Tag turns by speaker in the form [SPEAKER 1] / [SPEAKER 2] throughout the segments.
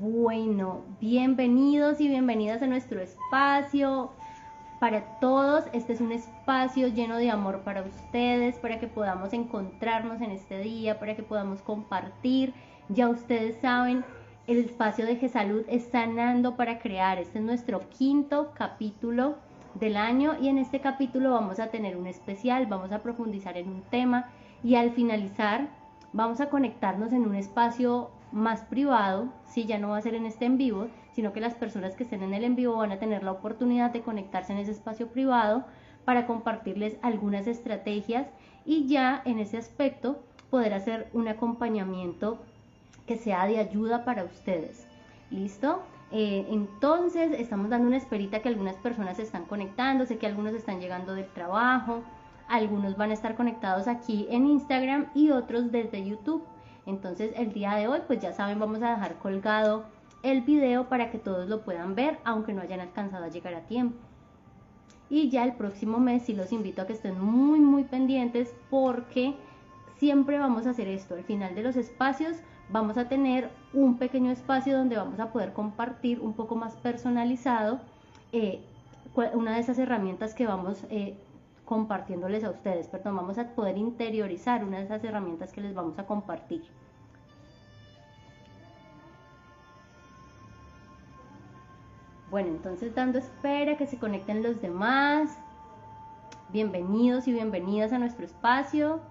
[SPEAKER 1] Bueno, bienvenidos y bienvenidas a nuestro espacio. Para todos, este es un espacio lleno de amor para ustedes, para que podamos encontrarnos en este día, para que podamos compartir. Ya ustedes saben, el espacio de GESalud es Sanando para Crear. Este es nuestro quinto capítulo del año y en este capítulo vamos a tener un especial, vamos a profundizar en un tema y al finalizar vamos a conectarnos en un espacio más privado, si ya no va a ser en este en vivo, sino que las personas que estén en el en vivo van a tener la oportunidad de conectarse en ese espacio privado para compartirles algunas estrategias y ya en ese aspecto poder hacer un acompañamiento que sea de ayuda para ustedes. ¿Listo? Entonces estamos dando una esperita que algunas personas se están conectando, sé que algunos están llegando del trabajo, algunos van a estar conectados aquí en Instagram y otros desde YouTube. Entonces el día de hoy, pues ya saben, vamos a dejar colgado el video para que todos lo puedan ver, aunque no hayan alcanzado a llegar a tiempo. Y ya el próximo mes sí los invito a que estén muy pendientes porque siempre vamos a hacer esto. Al final de los espacios vamos a tener un pequeño espacio donde vamos a poder compartir un poco más personalizado una de esas herramientas que vamos compartiéndoles a ustedes, perdón, vamos a poder interiorizar una de esas herramientas que les vamos a compartir. Bueno, entonces dando espera que se conecten los demás. Bienvenidos y bienvenidas a nuestro espacio.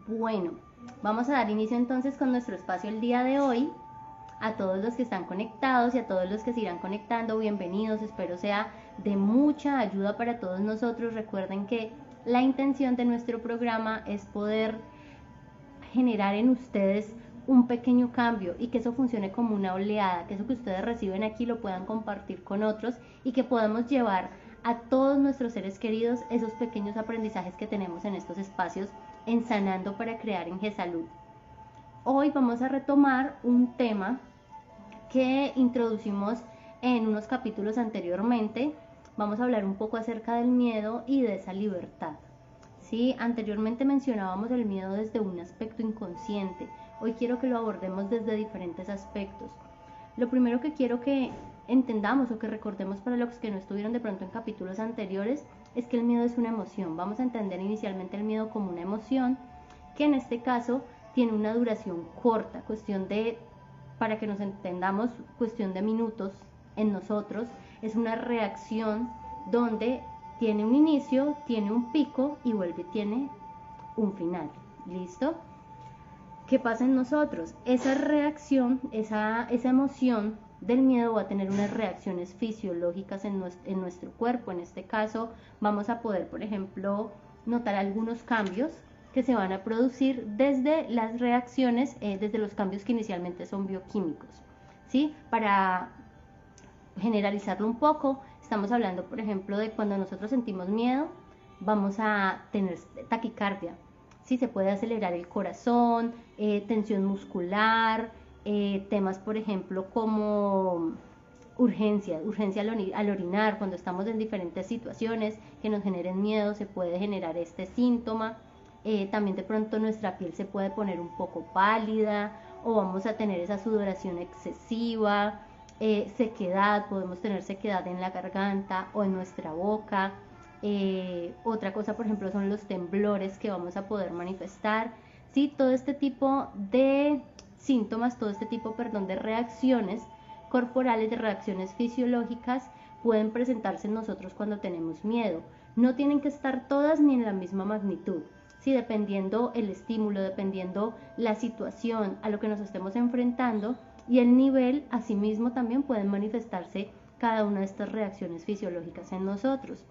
[SPEAKER 1] Bueno, vamos a dar inicio entonces con nuestro espacio el día de hoy. A todos los que están conectados y a todos los que se irán conectando, bienvenidos, espero sea de mucha ayuda para todos nosotros. Recuerden que la intención de nuestro programa es poder generar en ustedes un pequeño cambio y que eso funcione como una oleada, que eso que ustedes reciben aquí lo puedan compartir con otros y que podamos llevar a todos nuestros seres queridos esos pequeños aprendizajes que tenemos en estos espacios en Sanando para Crear en GESalud. Hoy vamos a retomar un tema que introducimos en unos capítulos anteriormente. Vamos a hablar un poco acerca del miedo y de esa libertad. ¿Sí? Anteriormente mencionábamos el miedo desde un aspecto inconsciente. Hoy quiero que lo abordemos desde diferentes aspectos. Lo primero que quiero que entendamos o que recordemos para los que no estuvieron de pronto en capítulos anteriores es que el miedo es una emoción. Vamos a entender inicialmente el miedo como una emoción que en este caso tiene una duración corta, cuestión de, para que nos entendamos, cuestión de minutos en nosotros. Es una reacción donde tiene un inicio, tiene un pico y vuelve, tiene un final. ¿Listo? ¿Qué pasa en nosotros? Esa reacción, esa emoción del miedo va a tener unas reacciones fisiológicas en nuestro cuerpo. En este caso vamos a poder, por ejemplo, notar algunos cambios que se van a producir desde las reacciones, desde los cambios que inicialmente son bioquímicos. ¿Sí? Para generalizarlo un poco, estamos hablando, por ejemplo, de cuando nosotros sentimos miedo, vamos a tener taquicardia. Sí, se puede acelerar el corazón, tensión muscular, temas, por ejemplo, como urgencia al orinar, cuando estamos en diferentes situaciones que nos generen miedo, se puede generar este síntoma. También de pronto nuestra piel se puede poner un poco pálida o vamos a tener esa sudoración excesiva, sequedad, podemos tener sequedad en la garganta o en nuestra boca. Otra cosa, por ejemplo, son los temblores que vamos a poder manifestar. ¿Sí? Todo este tipo de síntomas, todo este tipo, perdón, de reacciones corporales, de reacciones fisiológicas pueden presentarse en nosotros cuando tenemos miedo. No tienen que estar todas ni en la misma magnitud. Sí, dependiendo el estímulo, dependiendo la situación a lo que nos estemos enfrentando y el nivel, asimismo también pueden manifestarse cada una de estas reacciones fisiológicas en nosotros.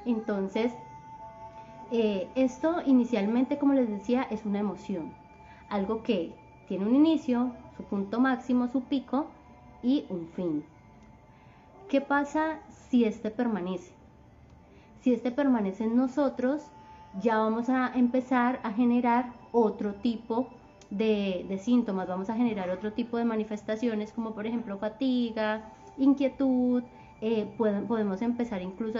[SPEAKER 1] Entonces, esto inicialmente, como les decía, es una emoción, algo que tiene un inicio, su punto máximo, su pico y un fin. ¿Qué pasa si este permanece? Si este permanece en nosotros, ya vamos a empezar a generar otro tipo de síntomas, vamos a generar otro tipo de manifestaciones, como por ejemplo fatiga, inquietud, podemos empezar incluso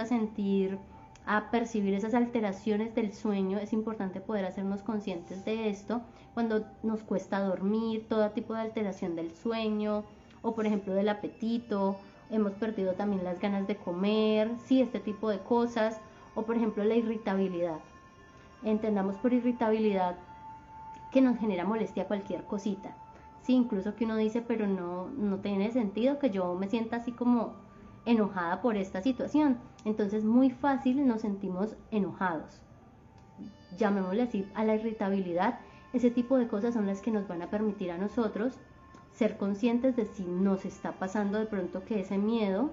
[SPEAKER 1] a percibir esas alteraciones del sueño. Es importante poder hacernos conscientes de esto cuando nos cuesta dormir, todo tipo de alteración del sueño, o por ejemplo del apetito, hemos perdido también las ganas de comer, sí, este tipo de cosas, o por ejemplo la irritabilidad. Entendamos por irritabilidad que nos genera molestia cualquier cosita, sí, incluso que uno dice, pero no tiene sentido que yo me sienta así como enojada por esta situación. Entonces muy fácil nos sentimos enojados, llamémosle así a la irritabilidad. Ese tipo de cosas son las que nos van a permitir a nosotros ser conscientes de si nos está pasando de pronto que ese miedo,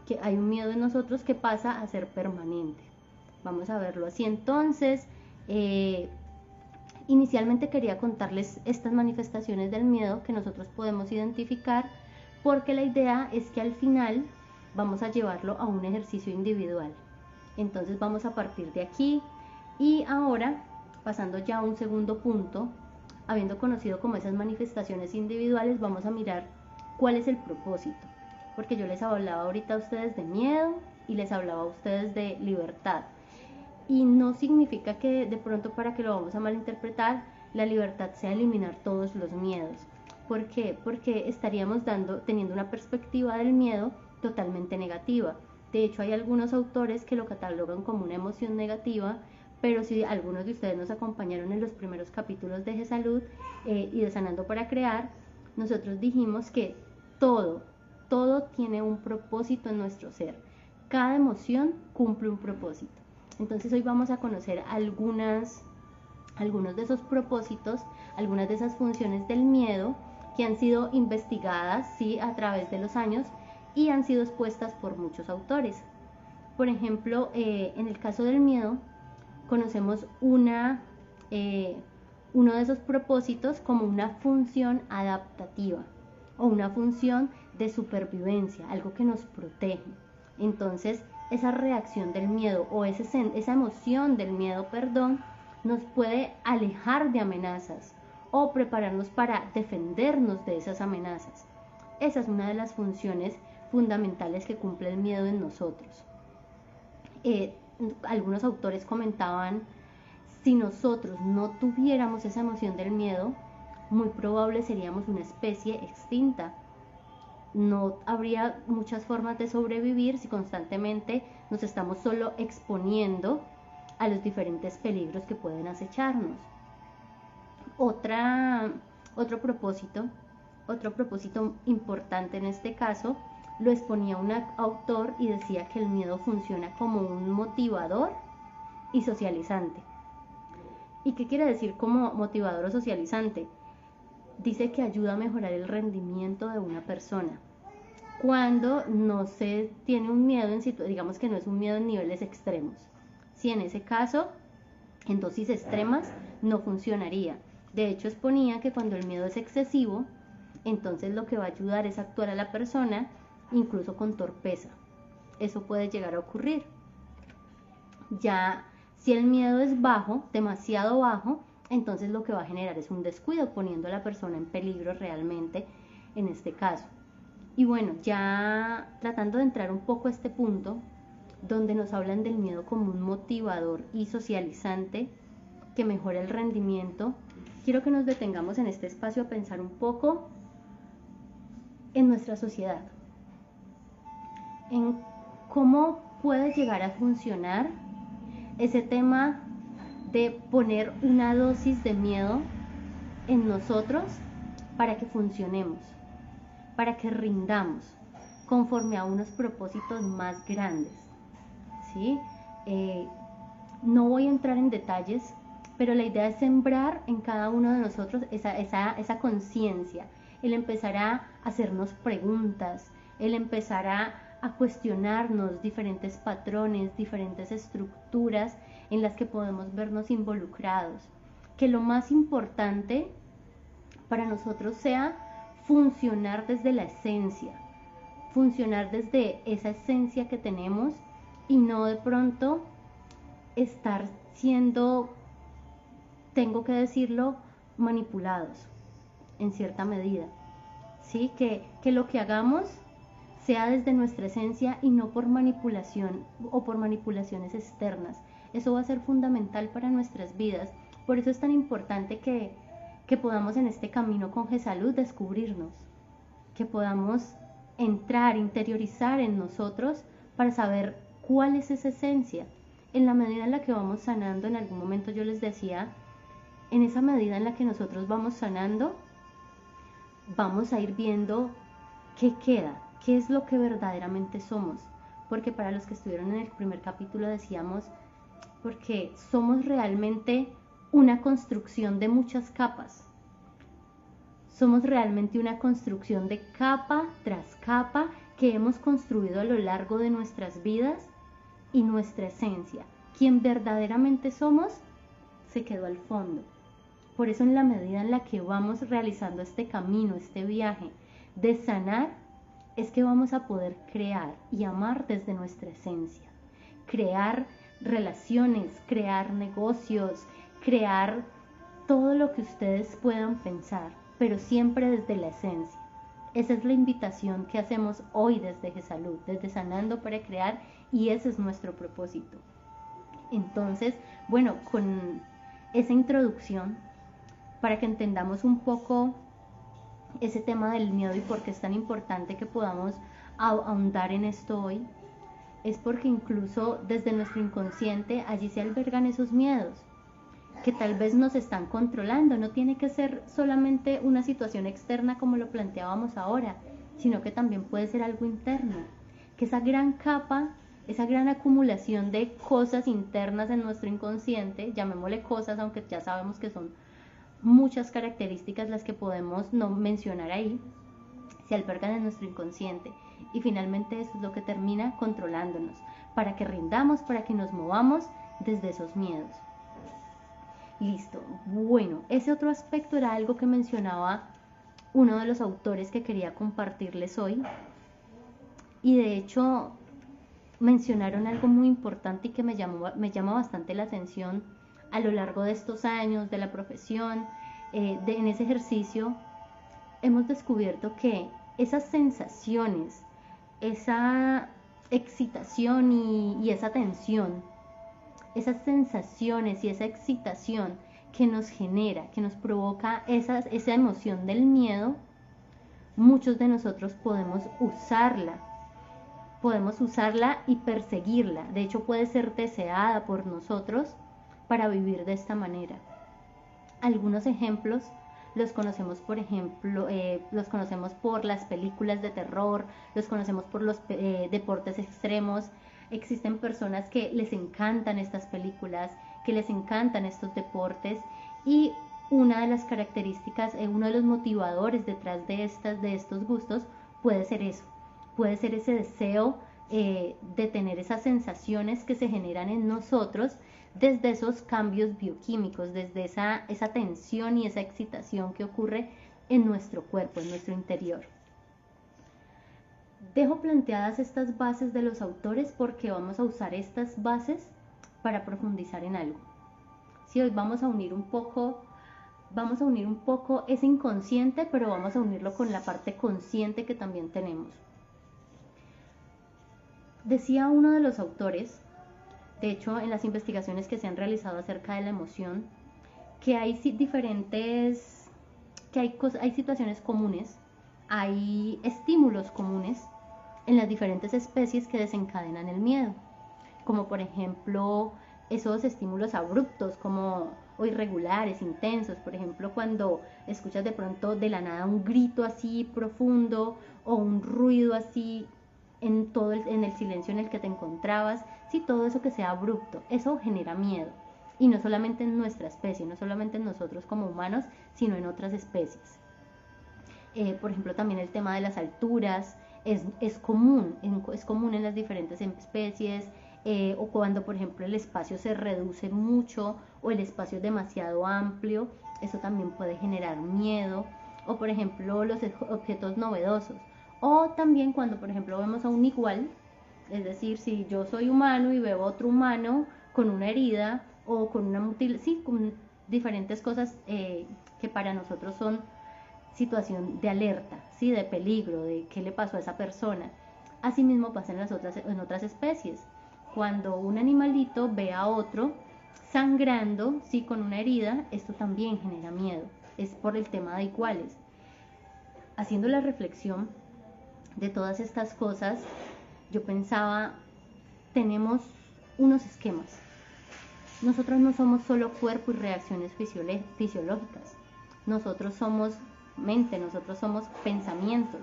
[SPEAKER 1] que hay un miedo en nosotros que pasa a ser permanente. Vamos a verlo así. Entonces, inicialmente quería contarles estas manifestaciones del miedo que nosotros podemos identificar, porque la idea es que al final vamos a llevarlo a un ejercicio individual. Entonces vamos a partir de aquí y ahora, pasando ya a un segundo punto, habiendo conocido como esas manifestaciones individuales, vamos a mirar cuál es el propósito, porque yo les hablaba ahorita a ustedes de miedo y les hablaba a ustedes de libertad, y no significa que de pronto, para que lo vamos a malinterpretar, la libertad sea eliminar todos los miedos. ¿Por qué? Porque estaríamos teniendo una perspectiva del miedo totalmente negativa. De hecho, hay algunos autores que lo catalogan como una emoción negativa, pero si algunos de ustedes nos acompañaron en los primeros capítulos de G-Salud y de Sanando para Crear, nosotros dijimos que todo tiene un propósito en nuestro ser. Cada emoción cumple un propósito. Entonces hoy vamos a conocer algunos de esos propósitos, algunas de esas funciones del miedo que han sido investigadas, sí, a través de los años, y han sido expuestas por muchos autores. Por ejemplo, en el caso del miedo, conocemos uno de esos propósitos como una función adaptativa o una función de supervivencia, algo que nos protege. Entonces, esa reacción del miedo o esa emoción del miedo, nos puede alejar de amenazas o prepararnos para defendernos de esas amenazas. Esa es una de las funciones fundamentales que cumple el miedo en nosotros. Algunos autores comentaban, si nosotros no tuviéramos esa emoción del miedo, muy probable seríamos una especie extinta. No habría muchas formas de sobrevivir si constantemente nos estamos solo exponiendo a los diferentes peligros que pueden acecharnos. Otro propósito importante en este caso lo exponía un autor y decía que el miedo funciona como un motivador y socializante. ¿Y qué quiere decir como motivador o socializante? Dice que ayuda a mejorar el rendimiento de una persona. Cuando no se tiene un miedo digamos que no es un miedo en niveles extremos. Si en ese caso, en dosis extremas, no funcionaría. De hecho, exponía que cuando el miedo es excesivo, entonces lo que va a ayudar es actuar a la persona incluso con torpeza. Eso puede llegar a ocurrir. Ya si el miedo es bajo, demasiado bajo, entonces lo que va a generar es un descuido, poniendo a la persona en peligro realmente en este caso. Y bueno, ya tratando de entrar un poco a este punto, donde nos hablan del miedo como un motivador y socializante que mejora el rendimiento, quiero que nos detengamos en este espacio a pensar un poco en nuestra sociedad, en cómo puede llegar a funcionar ese tema de poner una dosis de miedo en nosotros para que funcionemos, para que rindamos conforme a unos propósitos más grandes, ¿sí? No voy a entrar en detalles, pero la idea es sembrar en cada uno de nosotros esa conciencia, el empezar a hacernos preguntas, el empezar a cuestionarnos diferentes patrones, diferentes estructuras en las que podemos vernos involucrados. Que lo más importante para nosotros sea funcionar desde la esencia, funcionar desde esa esencia que tenemos y no de pronto estar siendo, tengo que decirlo, manipulados en cierta medida, ¿sí? Que lo que hagamos sea desde nuestra esencia y no por manipulación o por manipulaciones externas. Eso va a ser fundamental para nuestras vidas. Por eso es tan importante que podamos en este camino con GESALUD descubrirnos, que podamos entrar, interiorizar en nosotros para saber cuál es esa esencia. En la medida en la que vamos sanando, en algún momento yo les decía, en esa medida en la que nosotros vamos sanando, vamos a ir viendo qué queda, qué es lo que verdaderamente somos. Porque para los que estuvieron en el primer capítulo decíamos, porque somos realmente una construcción de muchas capas. Somos realmente una construcción de capa tras capa que hemos construido a lo largo de nuestras vidas y nuestra esencia. Quien verdaderamente somos se quedó al fondo. Por eso en la medida en la que vamos realizando este camino, este viaje de sanar, es que vamos a poder crear y amar desde nuestra esencia. Crear relaciones, crear negocios, crear todo lo que ustedes puedan pensar, pero siempre desde la esencia. Esa es la invitación que hacemos hoy desde GESALUD, desde Sanando para Crear, y ese es nuestro propósito. Entonces, bueno, con esa introducción, para que entendamos un poco ese tema del miedo y por qué es tan importante que podamos ahondar en esto hoy, es porque incluso desde nuestro inconsciente allí se albergan esos miedos que tal vez nos están controlando. No tiene que ser solamente una situación externa como lo planteábamos ahora, sino que también puede ser algo interno, que esa gran capa, esa gran acumulación de cosas internas en nuestro inconsciente, llamémosle cosas, aunque ya sabemos que son muchas características las que podemos no mencionar ahí, se albergan en nuestro inconsciente, y finalmente eso es lo que termina controlándonos, para que rindamos, para que nos movamos desde esos miedos. Listo. Bueno, ese otro aspecto era algo que mencionaba uno de los autores que quería compartirles hoy, y de hecho mencionaron algo muy importante y que me llama bastante la atención a lo largo de estos años de la profesión. En ese ejercicio hemos descubierto que esas sensaciones, esa excitación y esa tensión, esas sensaciones y esa excitación que nos genera, que nos provoca esa emoción del miedo, muchos de nosotros podemos usarla y perseguirla. De hecho, puede ser deseada por nosotros para vivir de esta manera. Algunos ejemplos los conocemos, por ejemplo, los conocemos por las películas de terror, los conocemos por los deportes extremos. Existen personas que les encantan estas películas, que les encantan estos deportes, y una de las características, uno de los motivadores detrás de estos gustos puede ser eso, puede ser ese deseo de tener esas sensaciones que se generan en nosotros desde esos cambios bioquímicos, desde esa tensión y esa excitación que ocurre en nuestro cuerpo, en nuestro interior. Dejo planteadas estas bases de los autores porque vamos a usar estas bases para profundizar en algo. Si hoy vamos a unir un poco ese inconsciente, pero vamos a unirlo con la parte consciente que también tenemos. Decía uno de los autores, de hecho en las investigaciones que se han realizado acerca de la emoción, que hay hay situaciones comunes, hay estímulos comunes en las diferentes especies que desencadenan el miedo, como por ejemplo esos estímulos abruptos o irregulares, intensos. Por ejemplo, cuando escuchas de pronto de la nada un grito así profundo o un ruido así en el silencio en el que te encontrabas, sí, todo eso que sea abrupto, eso genera miedo, y no solamente en nuestra especie, no solamente en nosotros como humanos, sino en otras especies. Por ejemplo, también el tema de las alturas, es común, es común en las diferentes especies, o cuando por ejemplo el espacio se reduce mucho o el espacio es demasiado amplio, eso también puede generar miedo, o por ejemplo los objetos novedosos, o también cuando por ejemplo vemos a un igual, es decir, si yo soy humano y veo a otro humano con una herida o con una mutilación, sí, con diferentes cosas que para nosotros son situación de alerta, ¿sí? De peligro, de qué le pasó a esa persona. Asimismo pasa en otras especies. Cuando un animalito ve a otro sangrando, ¿sí? Con una herida, esto también genera miedo. Es por el tema de iguales. Haciendo la reflexión de todas estas cosas, yo pensaba, tenemos unos esquemas. Nosotros no somos solo cuerpo y reacciones fisiológicas. Nosotros somos mente, nosotros somos pensamientos,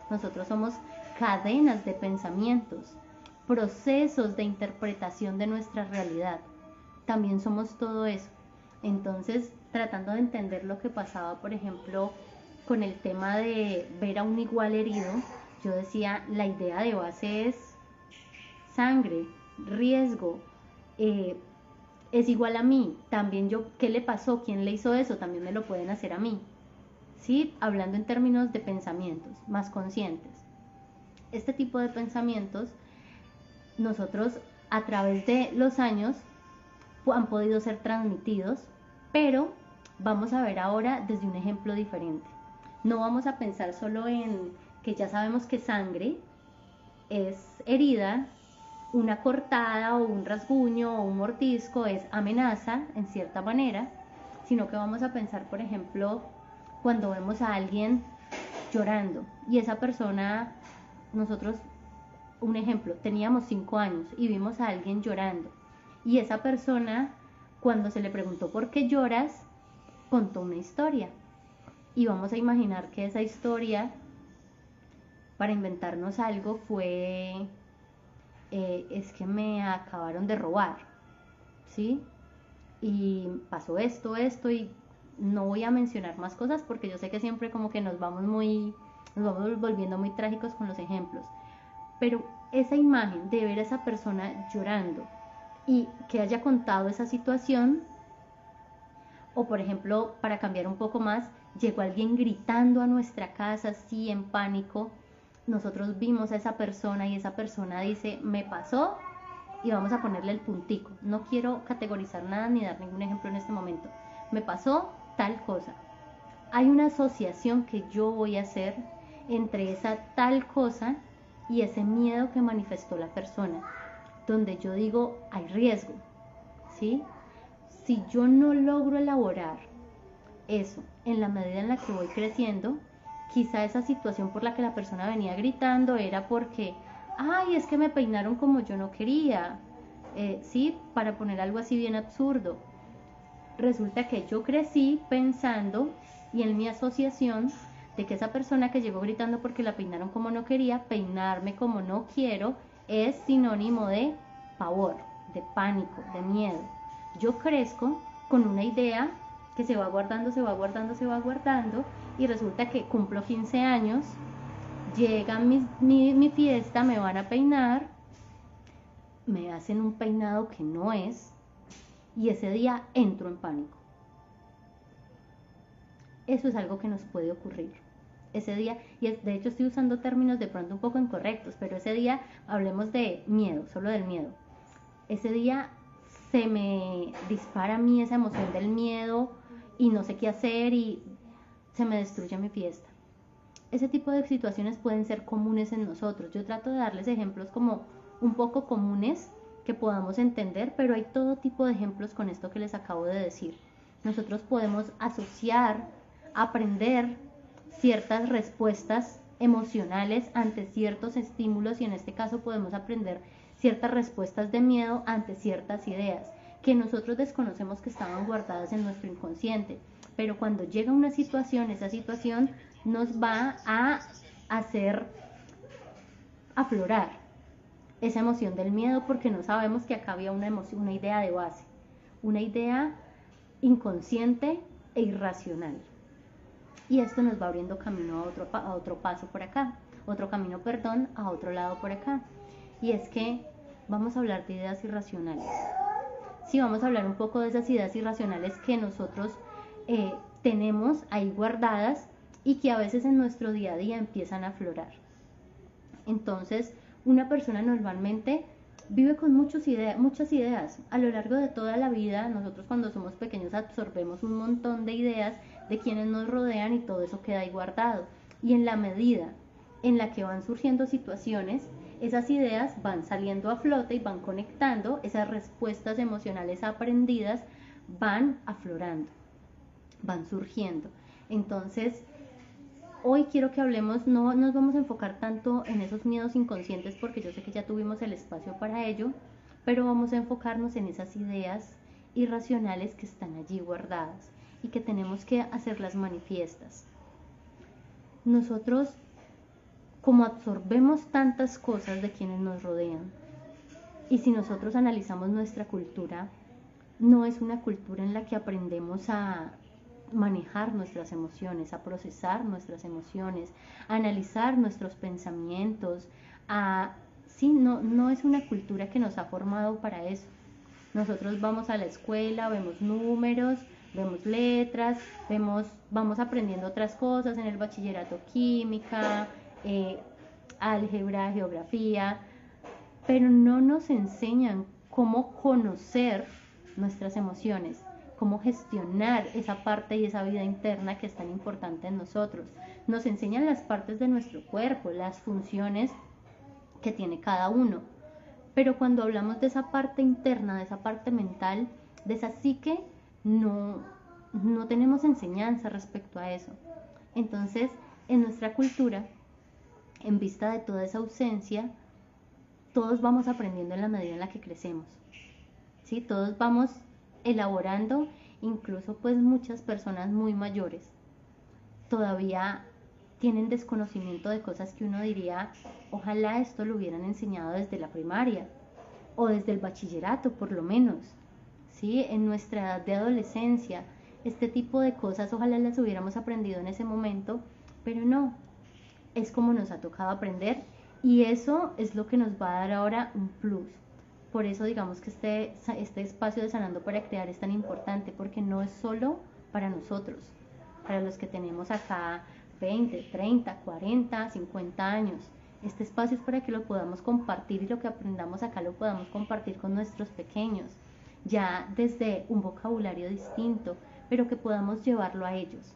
[SPEAKER 1] nosotros somos cadenas de pensamientos, procesos de interpretación de nuestra realidad. También somos todo eso. Entonces, tratando de entender lo que pasaba, por ejemplo, con el tema de ver a un igual herido, yo decía, la idea de base es sangre, riesgo, es igual a mí, también yo, ¿qué le pasó? ¿Quién le hizo eso? También me lo pueden hacer a mí. ¿Sí? Hablando en términos de pensamientos más conscientes. Este tipo de pensamientos, nosotros a través de los años han podido ser transmitidos, pero vamos a ver ahora desde un ejemplo diferente. No vamos a pensar solo en que ya sabemos que sangre es herida, una cortada o un rasguño o un mordisco es amenaza en cierta manera, sino que vamos a pensar, por ejemplo, cuando vemos a alguien llorando y esa persona, nosotros, un ejemplo, teníamos 5 años y vimos a alguien llorando y esa persona, cuando se le preguntó por qué lloras, contó una historia y vamos a imaginar que esa historia, para inventarnos algo, fue es que me acabaron de robar, ¿sí? Y pasó esto y no voy a mencionar más cosas porque yo sé que siempre como que nos vamos volviendo muy trágicos con los ejemplos, pero esa imagen de ver a esa persona llorando y que haya contado esa situación, o por ejemplo, para cambiar un poco más, llegó alguien gritando a nuestra casa así en pánico, nosotros vimos a esa persona y esa persona dice, me pasó, y vamos a ponerle el puntico. No quiero categorizar nada ni dar ningún ejemplo en este momento. Me pasó tal cosa. Hay una asociación que yo voy a hacer entre esa tal cosa y ese miedo que manifestó la persona, donde yo digo, hay riesgo, ¿sí? Si yo no logro elaborar eso en la medida en la que voy creciendo, quizá esa situación por la que la persona venía gritando era porque, ay, es que me peinaron como yo no quería, sí, para poner algo así bien absurdo. Resulta que yo crecí pensando y en mi asociación de que esa persona que llegó gritando porque la peinaron como no quería, peinarme como no quiero, es sinónimo de pavor, de pánico, de miedo. Yo crezco con una idea que se va guardando, se va guardando, se va guardando, y resulta que cumplo 15 años, llega mi fiesta, me van a peinar, me hacen un peinado que no es, y ese día entro en pánico. Eso es algo que nos puede ocurrir. Ese día, y de hecho estoy usando términos de pronto un poco incorrectos, pero ese día hablemos de miedo, solo del miedo. Ese día se me dispara a mí esa emoción del miedo y no sé qué hacer y se me destruye mi fiesta. Ese tipo de situaciones pueden ser comunes en nosotros. Yo trato de darles ejemplos como un poco comunes que podamos entender, pero hay todo tipo de ejemplos con esto que les acabo de decir. Nosotros podemos asociar, aprender ciertas respuestas emocionales ante ciertos estímulos y en este caso podemos aprender ciertas respuestas de miedo ante ciertas ideas que nosotros desconocemos que estaban guardadas en nuestro inconsciente, pero cuando llega una situación, esa situación nos va a hacer aflorar esa emoción del miedo porque no sabemos que acá había una emoción, una idea de base, una idea inconsciente e irracional. Y esto nos va abriendo camino a otro paso por acá. perdón, a otro lado por acá. Y es que vamos a hablar de ideas irracionales. Sí, vamos a hablar un poco de esas ideas irracionales que nosotros tenemos ahí guardadas y que a veces en nuestro día a día empiezan a aflorar. Entonces, una persona normalmente vive con muchas ideas. A lo largo de toda la vida, nosotros cuando somos pequeños absorbemos un montón de ideas de quienes nos rodean y todo eso queda ahí guardado. Y en la medida en la que van surgiendo situaciones, esas ideas van saliendo a flote y van conectando, esas respuestas emocionales aprendidas van aflorando, van surgiendo. Entonces, hoy quiero que hablemos, no nos vamos a enfocar tanto en esos miedos inconscientes porque yo sé que ya tuvimos el espacio para ello, pero vamos a enfocarnos en esas ideas irracionales que están allí guardadas y que tenemos que hacerlas manifiestas. Nosotros, como absorbemos tantas cosas de quienes nos rodean, y si nosotros analizamos nuestra cultura, no es una cultura en la que aprendemos a manejar nuestras emociones, a procesar nuestras emociones, a analizar nuestros pensamientos, no es una cultura que nos ha formado para eso. Nosotros vamos a la escuela, vemos números, vemos letras, vamos aprendiendo otras cosas en el bachillerato, química, álgebra, geografía, pero no nos enseñan cómo conocer nuestras emociones, cómo gestionar esa parte y esa vida interna que es tan importante en nosotros. Nos enseñan las partes de nuestro cuerpo, las funciones que tiene cada uno. Pero cuando hablamos de esa parte interna, de esa parte mental, de esa psique, no tenemos enseñanza respecto a eso. Entonces, en nuestra cultura, en vista de toda esa ausencia, todos vamos aprendiendo en la medida en la que crecemos. ¿Sí? Todos vamos elaborando, incluso pues muchas personas muy mayores todavía tienen desconocimiento de cosas que uno diría, ojalá esto lo hubieran enseñado desde la primaria o desde el bachillerato por lo menos, ¿sí? En nuestra edad de adolescencia, este tipo de cosas ojalá las hubiéramos aprendido en ese momento, pero no, es como nos ha tocado aprender y eso es lo que nos va a dar ahora un plus. Por eso digamos que este espacio de Sanando para Crear es tan importante, porque no es solo para nosotros, para los que tenemos acá 20, 30, 40, 50 años. Este espacio es para que lo podamos compartir y lo que aprendamos acá lo podamos compartir con nuestros pequeños, ya desde un vocabulario distinto, pero que podamos llevarlo a ellos,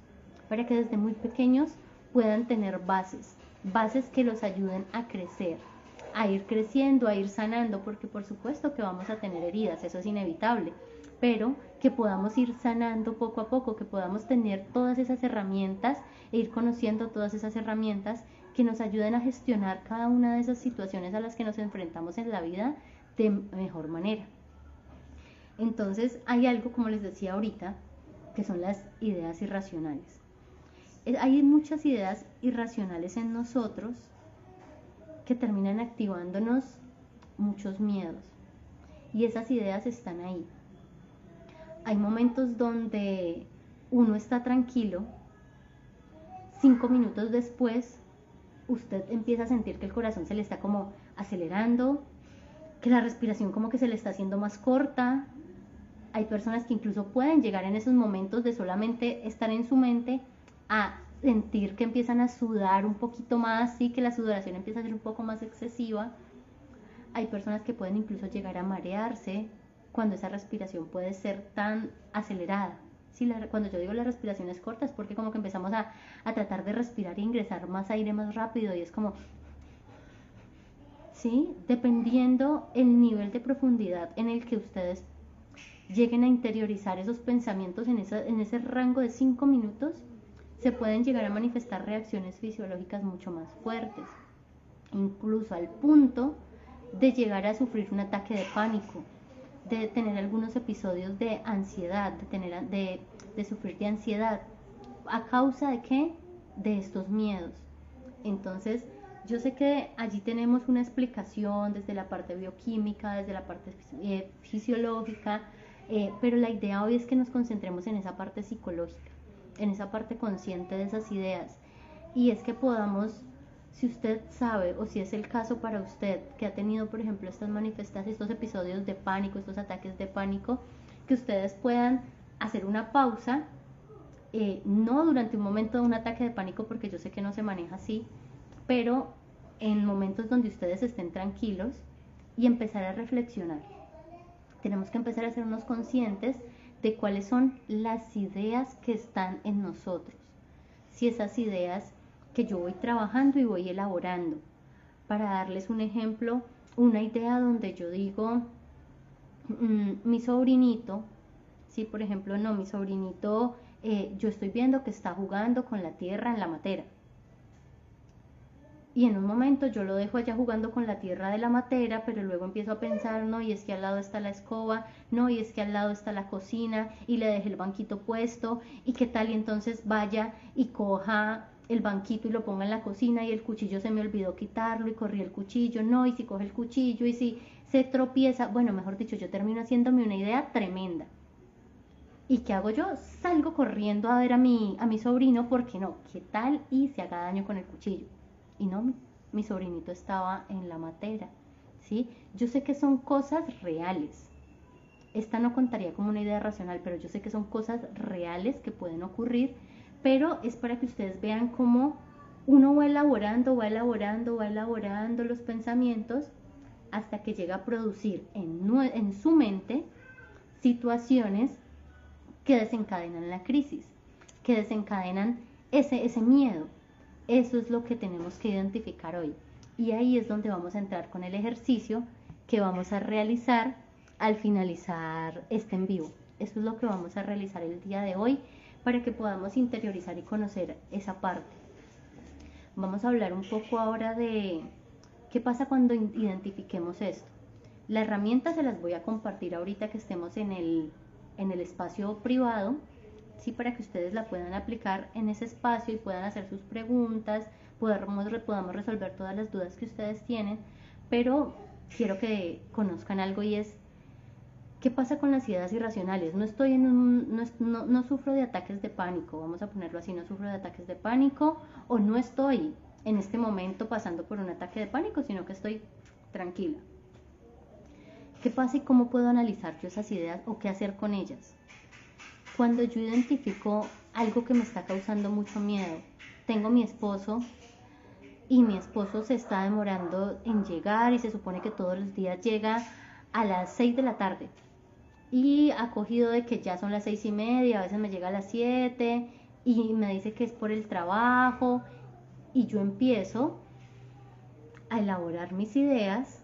[SPEAKER 1] para que desde muy pequeños puedan tener bases que los ayuden a crecer, a ir creciendo, a ir sanando, porque por supuesto que vamos a tener heridas, eso es inevitable, pero que podamos ir sanando poco a poco, que podamos tener todas esas herramientas e ir conociendo todas esas herramientas que nos ayuden a gestionar cada una de esas situaciones a las que nos enfrentamos en la vida de mejor manera. Entonces hay algo, como les decía ahorita, que son las ideas irracionales. Hay muchas ideas irracionales en nosotros que terminan activándonos muchos miedos y esas ideas están ahí. Hay momentos donde uno está tranquilo, 5 minutos después usted empieza a sentir que el corazón se le está como acelerando, que la respiración como que se le está haciendo más corta. Hay personas que incluso pueden llegar en esos momentos de solamente estar en su mente a sentir que empiezan a sudar un poquito más, sí, que la sudoración empieza a ser un poco más excesiva. Hay personas que pueden incluso llegar a marearse cuando esa respiración puede ser tan acelerada. Sí, cuando yo digo la respiración es corta es porque como que empezamos a tratar de respirar e ingresar más aire más rápido y es como, sí, dependiendo el nivel de profundidad en el que ustedes lleguen a interiorizar esos pensamientos en ese rango de 5 minutos, se pueden llegar a manifestar reacciones fisiológicas mucho más fuertes, incluso al punto de llegar a sufrir un ataque de pánico, de tener algunos episodios de ansiedad, de sufrir de ansiedad. ¿A causa de qué? De estos miedos. Entonces, yo sé que allí tenemos una explicación desde la parte bioquímica, desde la parte fisiológica, pero la idea hoy es que nos concentremos en esa parte psicológica, en esa parte consciente de esas ideas, y es que podamos Si usted sabe, o si es el caso para usted, que ha tenido, por ejemplo, estas manifestaciones, estos episodios de pánico, estos ataques de pánico, que ustedes puedan hacer una pausa, no durante un momento de un ataque de pánico, porque yo sé que no se maneja así, pero en momentos donde ustedes estén tranquilos y empezar a reflexionar. Tenemos que empezar a hacernos conscientes de cuáles son las ideas que están en nosotros. Si esas ideas que yo voy trabajando y voy elaborando. Para darles un ejemplo, una idea donde yo digo, mi sobrinito, sí, por ejemplo, no, mi sobrinito, yo estoy viendo que está jugando con la tierra en la matera. Y en un momento yo lo dejo allá jugando con la tierra de la matera, pero luego empiezo a pensar, no, y es que al lado está la escoba, no, y es que al lado está la cocina, y le dejé el banquito puesto, y qué tal, y entonces vaya y coja el banquito y lo ponga en la cocina, y el cuchillo se me olvidó quitarlo, y corrí el cuchillo, no, y si coge el cuchillo, y si se tropieza, bueno, mejor dicho, yo termino haciéndome una idea tremenda. ¿Y qué hago yo? Salgo corriendo a ver a mi sobrino, porque no, qué tal y se haga daño con el cuchillo. Y no, mi sobrinito estaba en la matera, ¿sí? Yo sé que son cosas reales. Esta no contaría como una idea racional, pero yo sé que son cosas reales que pueden ocurrir, pero es para que ustedes vean cómo uno va elaborando los pensamientos hasta que llega a producir en su mente situaciones que desencadenan la crisis, que desencadenan ese miedo. Eso es lo que tenemos que identificar hoy. Y ahí es donde vamos a entrar con el ejercicio que vamos a realizar al finalizar este en vivo. Eso es lo que vamos a realizar el día de hoy para que podamos interiorizar y conocer esa parte. Vamos a hablar un poco ahora de qué pasa cuando identifiquemos esto. La herramienta se las voy a compartir ahorita que estemos en el espacio privado, ¿sí? Para que ustedes la puedan aplicar en ese espacio y puedan hacer sus preguntas, podamos resolver todas las dudas que ustedes tienen, pero quiero que conozcan algo y es ¿qué pasa con las ideas irracionales? No sufro de ataques de pánico, vamos a ponerlo así, no sufro de ataques de pánico o no estoy en este momento pasando por un ataque de pánico, sino que estoy tranquila. ¿Qué pasa y cómo puedo analizar yo esas ideas o qué hacer con ellas? Cuando yo identifico algo que me está causando mucho miedo, tengo mi esposo y mi esposo se está demorando en llegar y se supone que todos los días llega a las 6 de la tarde y ha cogido de que ya son las 6:30, a veces me llega a las 7 y me dice que es por el trabajo y yo empiezo a elaborar mis ideas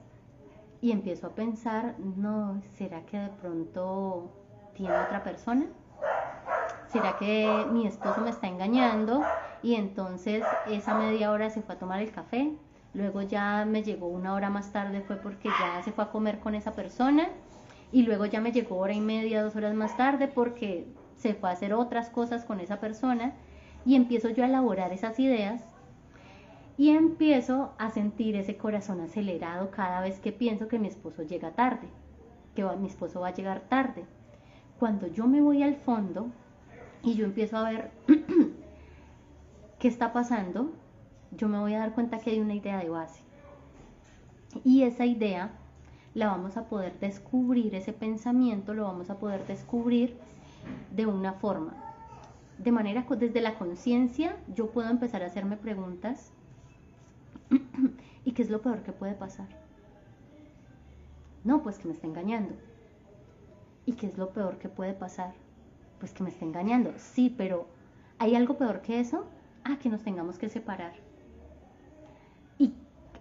[SPEAKER 1] y empiezo a pensar, no, ¿será que de pronto tiene otra persona? ¿Será que mi esposo me está engañando? Y entonces esa media hora se fue a tomar el café, luego ya me llegó una hora más tarde fue porque ya se fue a comer con esa persona y luego ya me llegó 1:30, 2 horas más tarde porque se fue a hacer otras cosas con esa persona y empiezo yo a elaborar esas ideas y empiezo a sentir ese corazón acelerado cada vez que pienso que mi esposo llega tarde, mi esposo va a llegar tarde. Cuando yo me voy al fondo y yo empiezo a ver qué está pasando, yo me voy a dar cuenta que hay una idea de base. Y esa idea la vamos a poder descubrir, ese pensamiento lo vamos a poder descubrir de una forma. De manera, desde la conciencia, yo puedo empezar a hacerme preguntas. ¿Y qué es lo peor que puede pasar? No, pues que me está engañando. ¿Y qué es lo peor que puede pasar? Pues que me está engañando. Sí, pero ¿hay algo peor que eso? Que nos tengamos que separar. ¿Y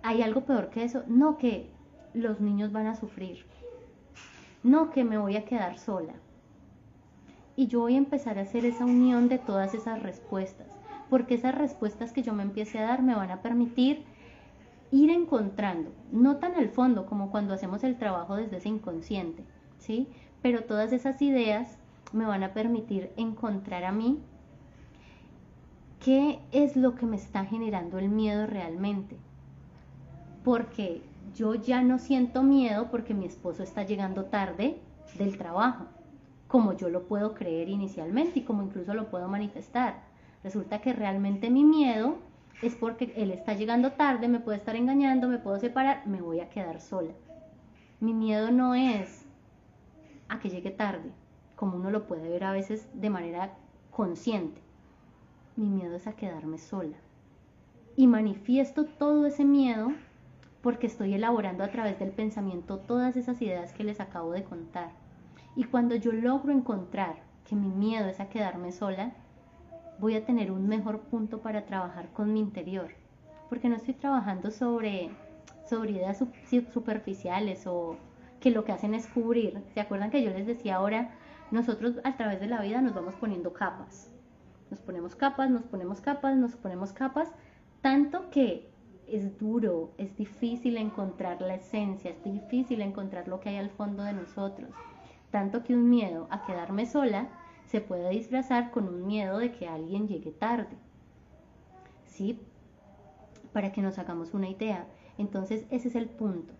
[SPEAKER 1] hay algo peor que eso? No, que los niños van a sufrir. No, que me voy a quedar sola. Y yo voy a empezar a hacer esa unión de todas esas respuestas, porque esas respuestas que yo me empiece a dar me van a permitir ir encontrando, no tan al fondo como cuando hacemos el trabajo desde ese inconsciente, ¿sí? Pero todas esas ideas me van a permitir encontrar a mí qué es lo que me está generando el miedo realmente. Porque yo ya no siento miedo porque mi esposo está llegando tarde del trabajo, como yo lo puedo creer inicialmente y como incluso lo puedo manifestar. Resulta que realmente mi miedo es porque él está llegando tarde, me puede estar engañando, me puedo separar, me voy a quedar sola. Mi miedo no es a que llegue tarde, como uno lo puede ver a veces de manera consciente. Mi miedo es a quedarme sola. Y manifiesto todo ese miedo porque estoy elaborando a través del pensamiento todas esas ideas que les acabo de contar. Y cuando yo logro encontrar que mi miedo es a quedarme sola, voy a tener un mejor punto para trabajar con mi interior. Porque no estoy trabajando sobre ideas superficiales o que lo que hacen es cubrir. ¿Se acuerdan que yo les decía ahora? Nosotros a través de la vida nos vamos poniendo capas. Nos ponemos capas, nos ponemos capas, nos ponemos capas, tanto que es duro, es difícil encontrar la esencia, es difícil encontrar lo que hay al fondo de nosotros. Tanto que un miedo a quedarme sola se puede disfrazar con un miedo de que alguien llegue tarde. ¿Sí? Para que nos hagamos una idea. Entonces ese es el punto.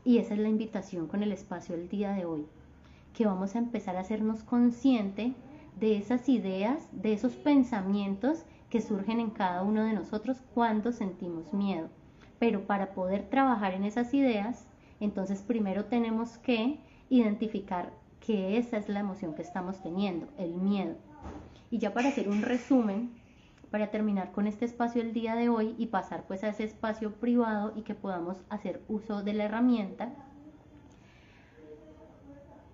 [SPEAKER 1] Y esa es la invitación con el espacio del día de hoy. Que vamos a empezar a hacernos consciente de esas ideas, de esos pensamientos que surgen en cada uno de nosotros cuando sentimos miedo. Pero para poder trabajar en esas ideas, entonces primero tenemos que identificar que esa es la emoción que estamos teniendo, el miedo. Y ya para hacer un resumen, para terminar con este espacio el día de hoy y pasar pues a ese espacio privado y que podamos hacer uso de la herramienta,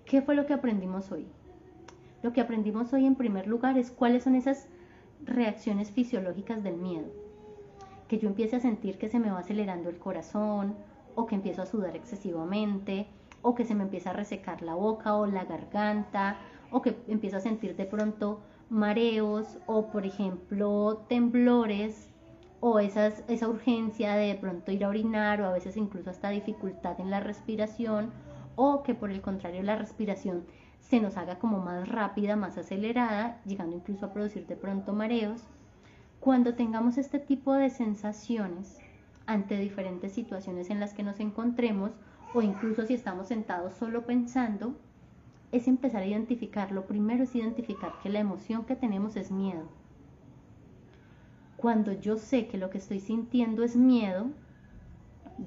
[SPEAKER 1] ¿qué fue lo que aprendimos hoy? Lo que aprendimos hoy en primer lugar es cuáles son esas reacciones fisiológicas del miedo. Que yo empiece a sentir que se me va acelerando el corazón, o que empiezo a sudar excesivamente, o que se me empieza a resecar la boca o la garganta, o que empiezo a sentir de pronto mareos, o por ejemplo temblores, o esa urgencia de pronto ir a orinar, o a veces incluso hasta dificultad en la respiración, o que por el contrario la respiración se nos haga como más rápida, más acelerada, llegando incluso a producir de pronto mareos. Cuando tengamos este tipo de sensaciones ante diferentes situaciones en las que nos encontremos, o incluso si estamos sentados solo pensando, es empezar a identificar. Lo primero es identificar que la emoción que tenemos es miedo. Cuando yo sé que lo que estoy sintiendo es miedo,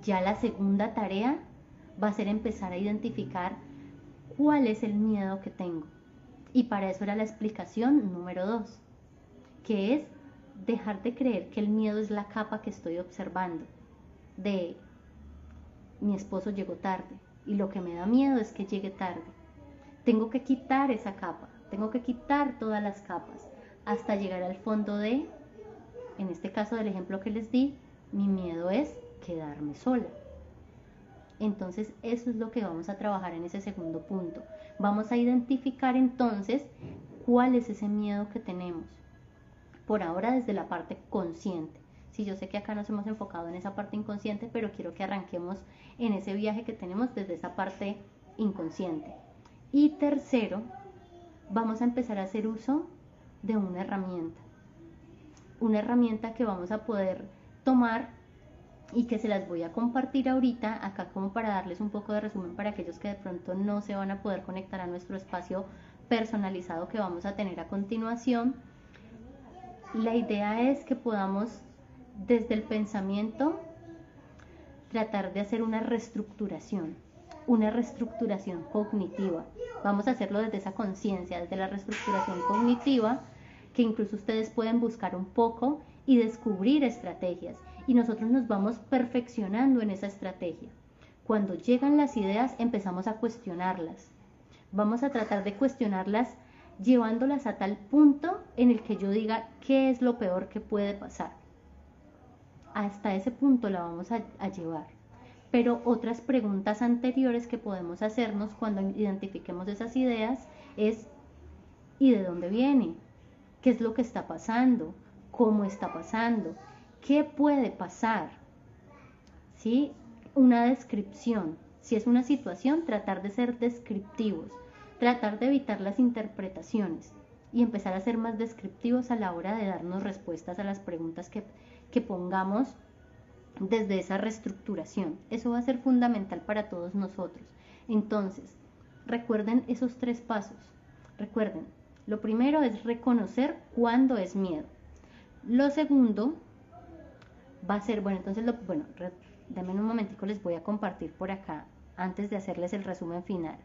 [SPEAKER 1] ya la segunda tarea va a ser empezar a identificar cuál es el miedo que tengo. Y para eso era la explicación número 2, que es dejar de creer que el miedo es la capa que estoy observando. De mi esposo llegó tarde y lo que me da miedo es que llegue tarde. Tengo que quitar esa capa, tengo que quitar todas las capas hasta llegar al fondo de, en este caso del ejemplo que les di, mi miedo es quedarme sola. Entonces eso es lo que vamos a trabajar en ese segundo punto. Vamos a identificar entonces cuál es ese miedo que tenemos. Por ahora desde la parte consciente. Sí, yo sé que acá nos hemos enfocado en esa parte inconsciente, pero quiero que arranquemos en ese viaje que tenemos desde esa parte inconsciente. Y tercero, vamos a empezar a hacer uso de una herramienta. Una herramienta que vamos a poder tomar y que se las voy a compartir ahorita acá como para darles un poco de resumen para aquellos que de pronto no se van a poder conectar a nuestro espacio personalizado que vamos a tener a continuación. La idea es que podamos desde el pensamiento tratar de hacer una reestructuración cognitiva. Vamos a hacerlo desde esa conciencia, desde la reestructuración cognitiva, que incluso ustedes pueden buscar un poco y descubrir estrategias. Y nosotros nos vamos perfeccionando en esa estrategia. Cuando llegan las ideas, empezamos a cuestionarlas. Vamos a tratar de cuestionarlas llevándolas a tal punto en el que yo diga qué es lo peor que puede pasar. Hasta ese punto la vamos a llevar. Pero otras preguntas anteriores que podemos hacernos cuando identifiquemos esas ideas es ¿y de dónde viene? ¿Qué es lo que está pasando? ¿Cómo está pasando? ¿Qué puede pasar? ¿Sí? Una descripción. Si es una situación, tratar de ser descriptivos, tratar de evitar las interpretaciones y empezar a ser más descriptivos a la hora de darnos respuestas a las preguntas que pongamos desde esa reestructuración. Eso va a ser fundamental para todos nosotros. Entonces, recuerden esos 3 pasos. Recuerden, lo primero es reconocer cuándo es miedo. Lo segundo va a ser, bueno, entonces, denme un momentico, les voy a compartir por acá, antes de hacerles el resumen final.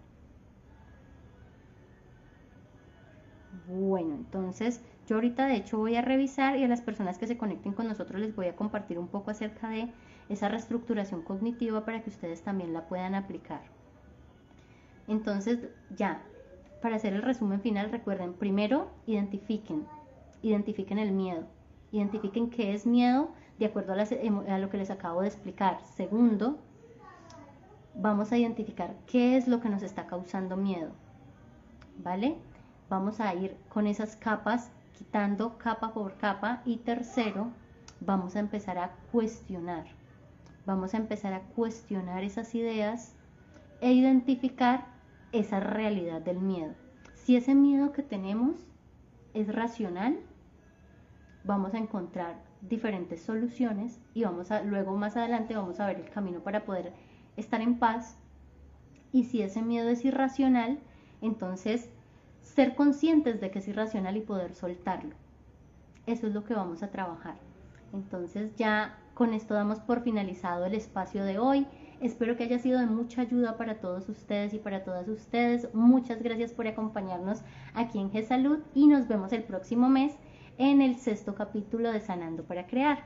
[SPEAKER 1] Bueno, entonces yo ahorita de hecho voy a revisar y a las personas que se conecten con nosotros les voy a compartir un poco acerca de esa reestructuración cognitiva para que ustedes también la puedan aplicar. Entonces ya, para hacer el resumen final, recuerden, primero identifiquen el miedo, identifiquen qué es miedo de acuerdo a lo que les acabo de explicar. Segundo, vamos a identificar qué es lo que nos está causando miedo, ¿vale? Vamos a ir con esas capas, quitando capa por capa. Y tercero, vamos a empezar a cuestionar. Vamos a empezar a cuestionar esas ideas e identificar esa realidad del miedo. Si ese miedo que tenemos es racional, vamos a encontrar diferentes soluciones y luego más adelante vamos a ver el camino para poder estar en paz. Y si ese miedo es irracional, entonces ser conscientes de que es irracional y poder soltarlo. Eso es lo que vamos a trabajar. Entonces ya con esto damos por finalizado el espacio de hoy. Espero que haya sido de mucha ayuda para todos ustedes y para todas ustedes. Muchas gracias por acompañarnos aquí en GESalud y nos vemos el próximo mes en el 6º capítulo de Sanando para Crear.